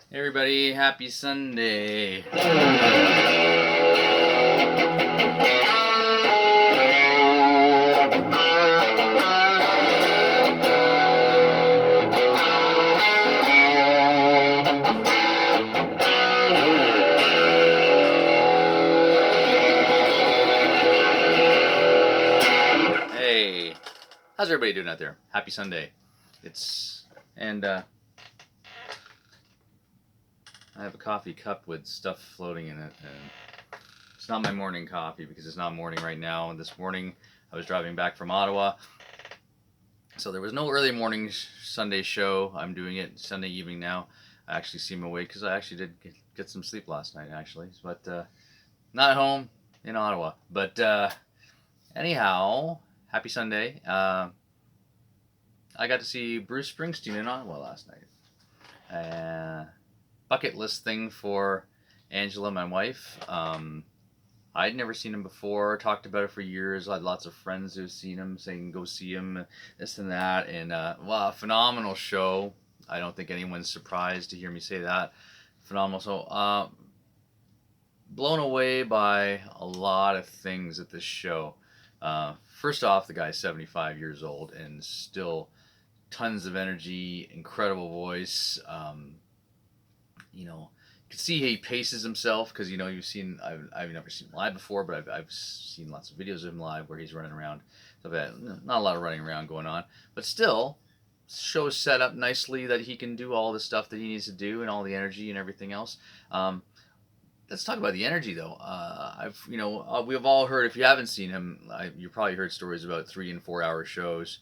Hey everybody, happy Sunday. Hey, how's everybody doing out there? Happy Sunday. It's and I have a coffee cup with stuff floating in it, and it's not my morning coffee because it's not morning right now. And this morning I was driving back from Ottawa, so there was no early morning Sunday show. I'm doing it Sunday evening now. I actually seem awake because I actually did get some sleep last night, actually, but not at home in Ottawa. But anyhow, happy Sunday. I got to see Bruce Springsteen in Ottawa last night. Bucket list thing for Angela, my wife. I'd never seen him before. Talked about it for years. I had lots of friends who've seen him, saying go see him, this and that. And wow, phenomenal show. I don't think anyone's surprised to hear me say that. Phenomenal. So blown away by a lot of things at this show. First off, the guy's 75 years old and still tons of energy, incredible voice. You can see he paces himself because you've seen. I've never seen him live before, but I've seen lots of videos of him live where he's running around. So not a lot of running around going on, but still, show's set up nicely that he can do all the stuff that he needs to do and all the energy and everything else. Let's talk about the energy though. We've all heard. If you haven't seen him, you probably heard stories about 3 and 4 hour shows,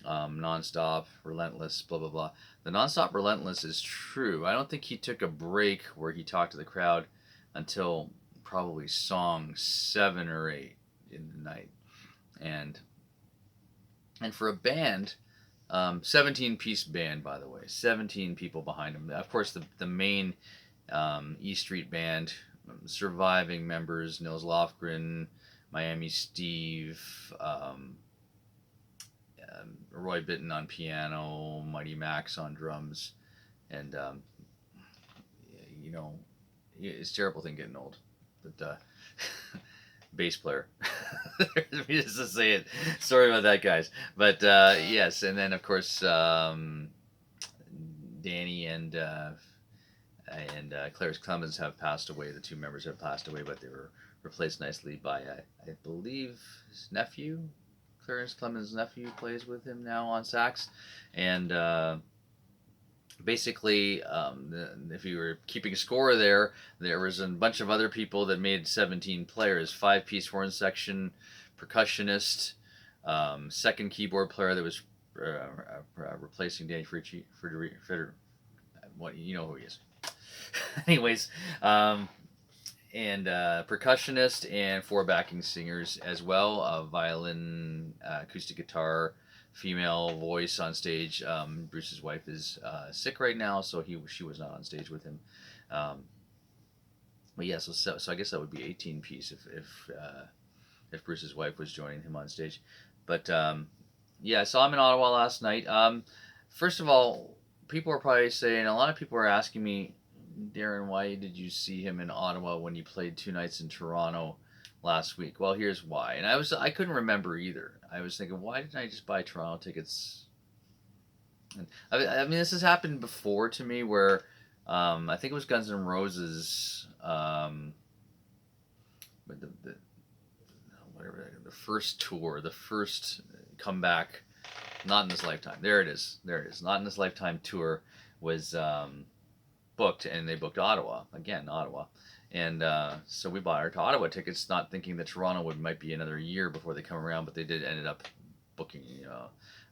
nonstop, relentless, blah blah blah. The nonstop, relentless is true. I don't think he took a break where he talked to the crowd until probably song 7 or 8 in the night, and for a band, 17-piece band, by the way, 17 people behind him. Of course, the main E Street Band, surviving members: Nils Lofgren, Miami Steve, Roy Bittan on piano, Mighty Max on drums, and you know, it's a terrible thing getting old, but bass player. Just to say it. Sorry about that, guys. But yes, and then of course Danny and Clarence Clemens have passed away. The two members have passed away, but they were replaced nicely by, I believe, his nephew. Clarence Clemens' nephew plays with him now on sax. And basically, if you were keeping score there was a bunch of other people that made 17 players. 5-piece horn section, percussionist, second keyboard player that was replacing Danny Fritchie. What, you know who he is. Anyways, and percussionist and 4 backing singers as well. Violin, acoustic guitar, female voice on stage. Bruce's wife is sick right now, so she was not on stage with him. But yeah, so I guess that would be 18-piece if Bruce's wife was joining him on stage. But yeah, I saw him in Ottawa last night. First of all, people are probably saying, a lot of people are asking me, Darren, why did you see him in Ottawa when he played 2 nights in Toronto last week? Well, here's why. And I couldn't remember either. I was thinking, why didn't I just buy Toronto tickets? And I mean, this has happened before to me where I think it was Guns N' Roses, but the first tour, the first comeback, not in this lifetime. There it is. Not in this lifetime tour was booked, and they booked Ottawa again, and so we bought our Ottawa tickets, not thinking that Toronto might be another year before they come around, but they ended up booking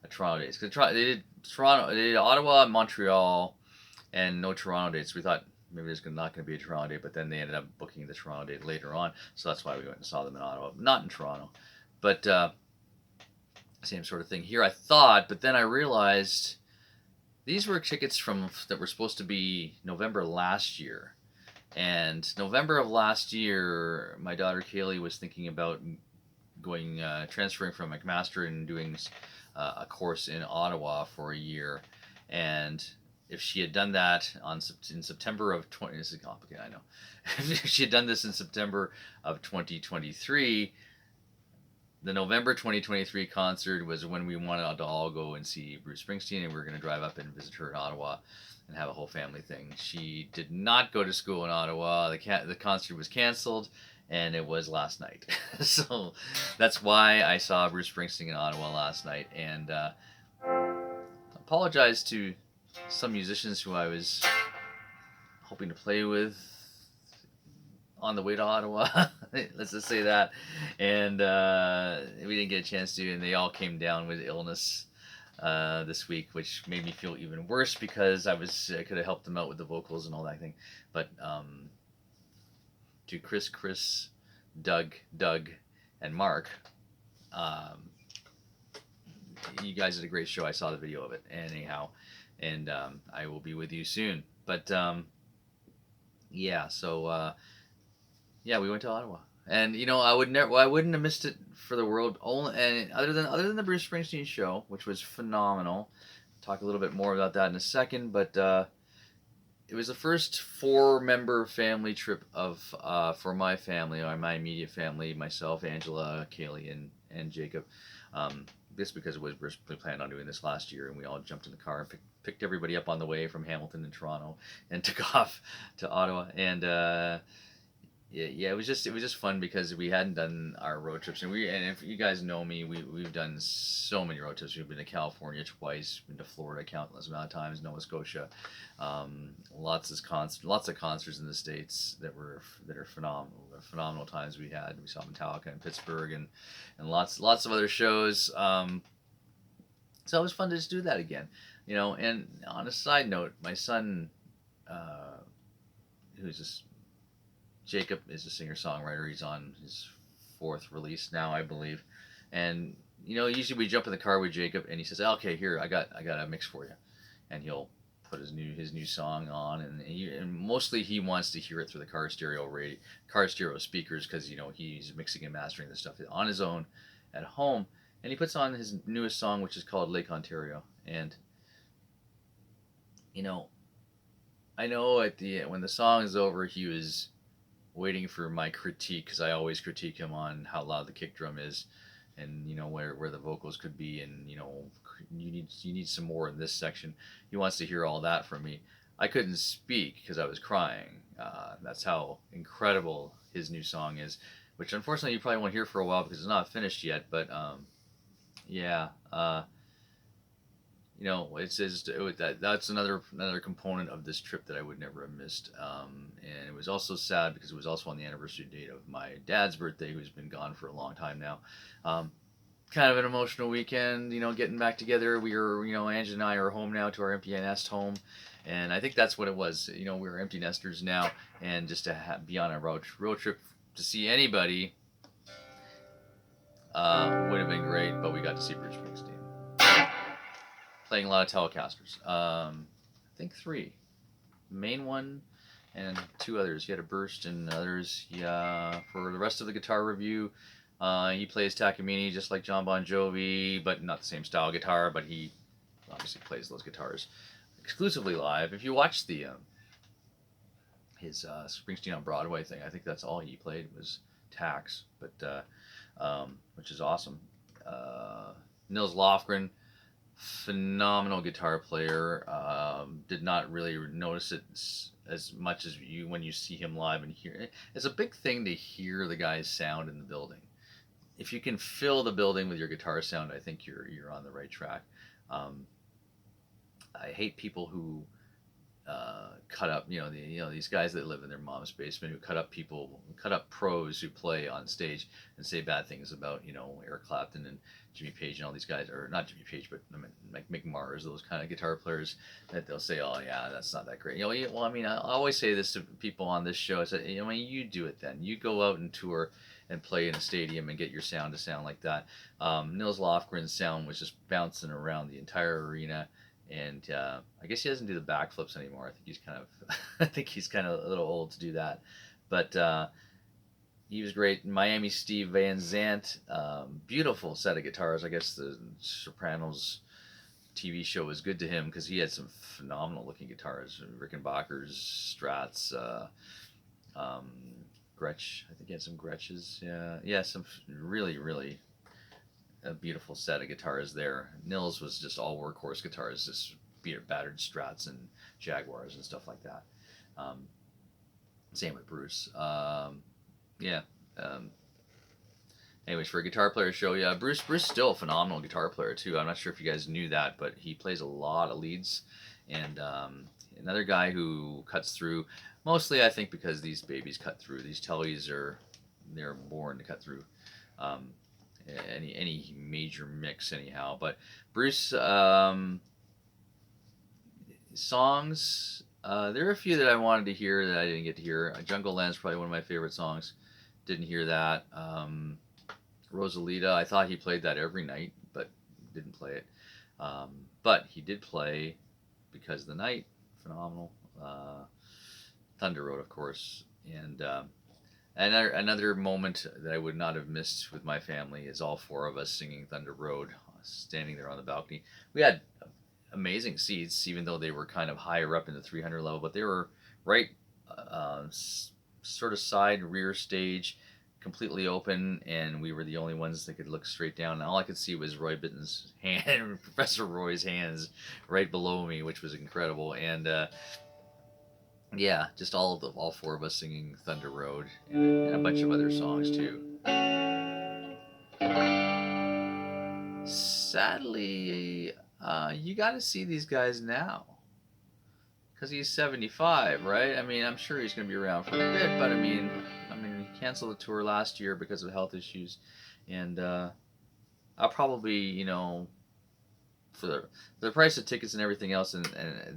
a Toronto dates. Cause they did Ottawa, Montreal, and no Toronto dates. We thought maybe there's not going to be a Toronto date, but then they ended up booking the Toronto date later on, so that's why we went and saw them in Ottawa, not in Toronto, but same sort of thing here, I thought, but then I realized these were tickets that were supposed to be November last year. And November of last year, my daughter Kaylee was thinking about transferring from McMaster and doing a course in Ottawa for a year. And if she had done that in September of 20, this is complicated, I know. If she had done this in September of 2023, the November 2023 concert was when we wanted to all go and see Bruce Springsteen, and we were going to drive up and visit her in Ottawa and have a whole family thing. She did not go to school in Ottawa. The concert was canceled, and it was last night. So that's why I saw Bruce Springsteen in Ottawa last night, and apologize to some musicians who I was hoping to play with on the way to Ottawa. Let's just say that. And we didn't get a chance to, and they all came down with illness this week, which made me feel even worse because I could have helped them out with the vocals and all that thing. But to Chris, Doug, and Mark, you guys did a great show. I saw the video of it, anyhow, and I will be with you soon. But yeah, so yeah, we went to Ottawa, and I wouldn't have missed it for the world. Only and other than the Bruce Springsteen show, which was phenomenal. Talk a little bit more about that in a second, but it was the first 4-member family trip for my family, or my immediate family, myself, Angela, Kaylee, and Jacob. This because we planned on doing this last year, and we all jumped in the car and picked everybody up on the way from Hamilton and Toronto, and took off to Ottawa. And yeah, it was just fun because we hadn't done our road trips, and if you guys know me, we've done so many road trips. We've been to California twice, been to Florida countless amount of times, Nova Scotia, lots of concerts in the States that are phenomenal times we had. We saw Metallica in Pittsburgh, and lots of other shows. So it was fun to just do that again, And on a side note, my son, who's just Jacob, is a singer-songwriter. He's on his 4th release now, I believe. And usually we jump in the car with Jacob, and he says, "Okay, here, I got a mix for you," and he'll put his new song on, and mostly he wants to hear it through the car stereo speakers, because he's mixing and mastering this stuff on his own at home, and he puts on his newest song, which is called Lake Ontario. And I know when the song is over, he was waiting for my critique, because I always critique him on how loud the kick drum is, and where the vocals could be, and you need some more in this section. He wants to hear all that from me. I couldn't speak because I was crying. That's how incredible his new song is, which unfortunately you probably won't hear for a while because it's not finished yet. But yeah. That's another component of this trip that I would never have missed. And it was also sad because it was also on the anniversary date of my dad's birthday, who's been gone for a long time now. Kind of an emotional weekend, getting back together. We were, Angie and I are home now, to our empty nest home. And I think that's what it was. We're empty nesters now. And just to be on a road trip to see anybody would have been great. But we got to see Bruce Springsteen. Playing a lot of Telecasters. I think 3. Main one and 2 others. He had a burst and others. Yeah, for the rest of the guitar review, he plays Takamine just like John Bon Jovi, but not the same style guitar, but he obviously plays those guitars exclusively live. If you watch his Springsteen on Broadway thing, I think that's all he played was Tax, but which is awesome. Nils Lofgren, phenomenal guitar player. Did not really notice it as much as when you see him live and hear it. It's a big thing to hear the guy's sound in the building. If you can fill the building with your guitar sound, I think you're on the right track. I hate people who cut up, these guys that live in their mom's basement, who cut up pros who play on stage and say bad things about, Eric Clapton and Jimmy Page and all these guys, or not Jimmy Page, but like Mick Mars, those kind of guitar players, that they'll say, "Oh yeah, that's not that great." Well, I always say this to people on this show. I said, you do it then. You go out and tour and play in a stadium and get your sound to sound like that. Nils Lofgren's sound was just bouncing around the entire arena. And I guess he doesn't do the backflips anymore. I think he's kind of a little old to do that. But he was great. Miami Steve Van Zandt, beautiful set of guitars. I guess the Sopranos TV show was good to him because he had some phenomenal looking guitars, Rickenbackers, Strats, um, Gretsch. I think he had some Gretches. Yeah, some really, really a beautiful set of guitars there. Nils was just all workhorse guitars, just battered Strats and Jaguars and stuff like that. Um, Same with Broooce. Yeah. Um, Anyways, for a guitar player show, yeah, Broooce still a phenomenal guitar player too. I'm not sure if you guys knew that, but he plays a lot of leads, and another guy who cuts through. Mostly, I think because these babies cut through. These Tellys they're born to cut through. Um, any major mix anyhow. But Broooce songs. There are a few that I wanted to hear that I didn't get to hear. Jungle Land's probably one of my favorite songs. Didn't hear that. Rosalita, I thought he played that every night, but didn't play it. But he did play Because of the Night, phenomenal. Thunder Road, of course. And another moment that I would not have missed with my family is all four of us singing Thunder Road, standing there on the balcony. We had amazing seats, even though they were kind of higher up in the 300 level, but they were right sort of side rear stage, completely open, and we were the only ones that could look straight down. And all I could see was Roy Bitten's hand, Professor Roy's hands, right below me, which was incredible. And yeah, just all four of us singing Thunder Road and a bunch of other songs too. Sadly, you got to see these guys now. Because he's 75, right? I mean, I'm sure he's going to be around for a bit, but I mean, he canceled the tour last year because of health issues, and I'll probably, for the price of tickets and everything else, and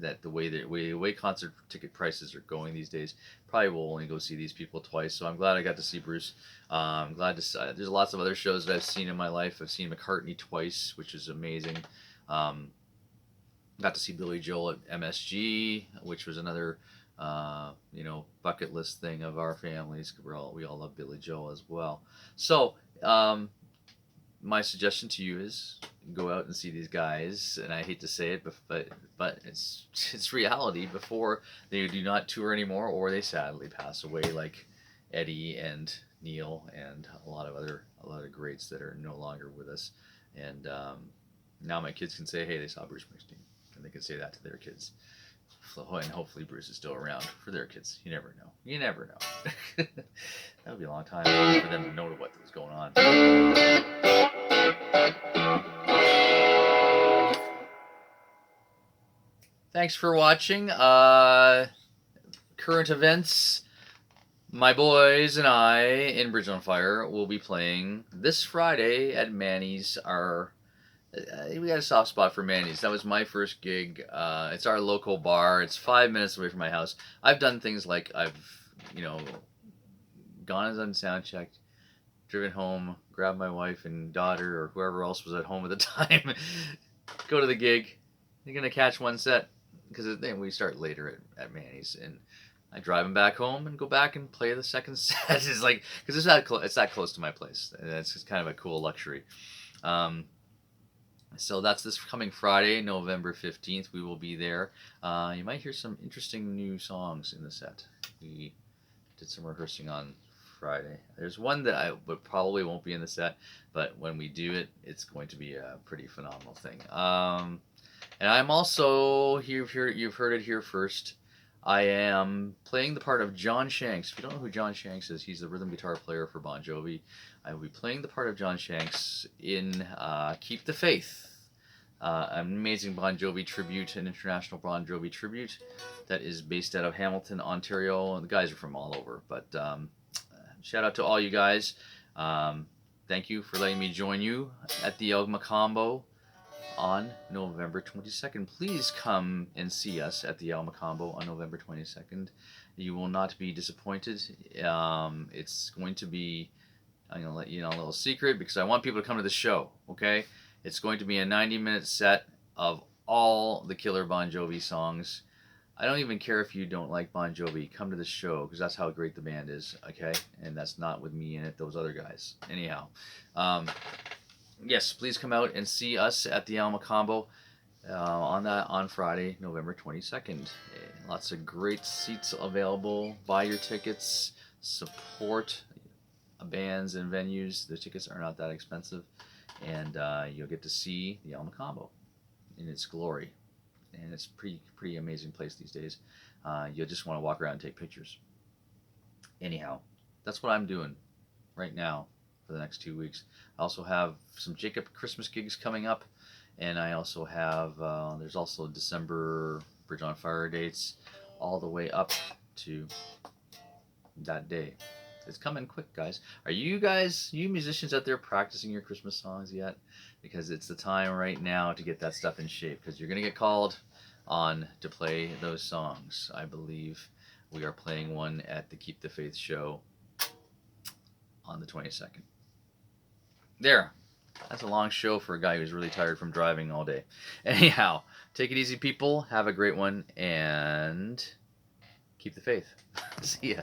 that the way concert ticket prices are going these days, probably will only go see these people twice. So I'm glad I got to see Broooce. I'm glad to. There's lots of other shows that I've seen in my life. I've seen McCartney twice, which is amazing. Got to see Billy Joel at MSG, which was another, bucket list thing of our families. We all love Billy Joel as well. So, my suggestion to you is go out and see these guys. And I hate to say it, but it's reality. Before they do not tour anymore, or they sadly pass away, like Eddie and Neil and a lot of greats that are no longer with us. And now my kids can say, hey, they saw Bruce Springsteen. And they can say that to their kids. And hopefully Broooce is still around for their kids. You never know. You never know. That would be a long time for them to know what was going on. Thanks for watching. Current events. My boys and I in Bridge on Fire will be playing this Friday at Manny's. We got a soft spot for Manny's. That was my first gig. It's our local bar. It's 5 minutes away from my house. I've done things like I've, gone and done sound checked, driven home, grabbed my wife and daughter or whoever else was at home at the time, go to the gig. You're gonna catch one set because then we start later at Manny's, and I drive them back home and go back and play the second set. It's like because it's that close to my place, and it's just kind of a cool luxury. So that's this coming Friday, November 15th. We will be there. You might hear some interesting new songs in the set. We did some rehearsing on Friday. There's one that probably won't be in the set, but when we do it, it's going to be a pretty phenomenal thing. And I'm also, you've heard it here first, I am playing the part of John Shanks. If you don't know who John Shanks is, he's the rhythm guitar player for Bon Jovi. I will be playing the part of John Shanks in Keep the Faith, an amazing Bon Jovi tribute, an international Bon Jovi tribute that is based out of Hamilton, Ontario. The guys are from all over, but shout out to all you guys. Thank you for letting me join you at the El Macombo on November 22nd. Please come and see us at the El Macombo on November 22nd. You will not be disappointed. It's going to be, I'm going to let you know a little secret because I want people to come to the show, okay? It's going to be a 90-minute set of all the killer Bon Jovi songs. I don't even care if you don't like Bon Jovi. Come to the show because that's how great the band is, okay? And that's not with me in it, those other guys. Anyhow, yes, please come out and see us at the El Macombo. on Friday, November 22nd. Lots of great seats available. Buy your tickets. Support bands and venues. The tickets are not that expensive, and you'll get to see the El Macambo in its glory. And it's pretty amazing place these days. You'll just want to walk around and take pictures. Anyhow, that's what I'm doing right now for the next 2 weeks. I also have some Jacob Christmas gigs coming up, and I also have there's also December Bridge on Fire dates all the way up to that day. It's coming quick, guys. Are you musicians out there practicing your Christmas songs yet? Because it's the time right now to get that stuff in shape, because you're going to get called on to play those songs. I believe we are playing one at the Keep the Faith show on the 22nd. There. That's a long show for a guy who's really tired from driving all day. Anyhow, take it easy, people. Have a great one, and keep the faith. See ya.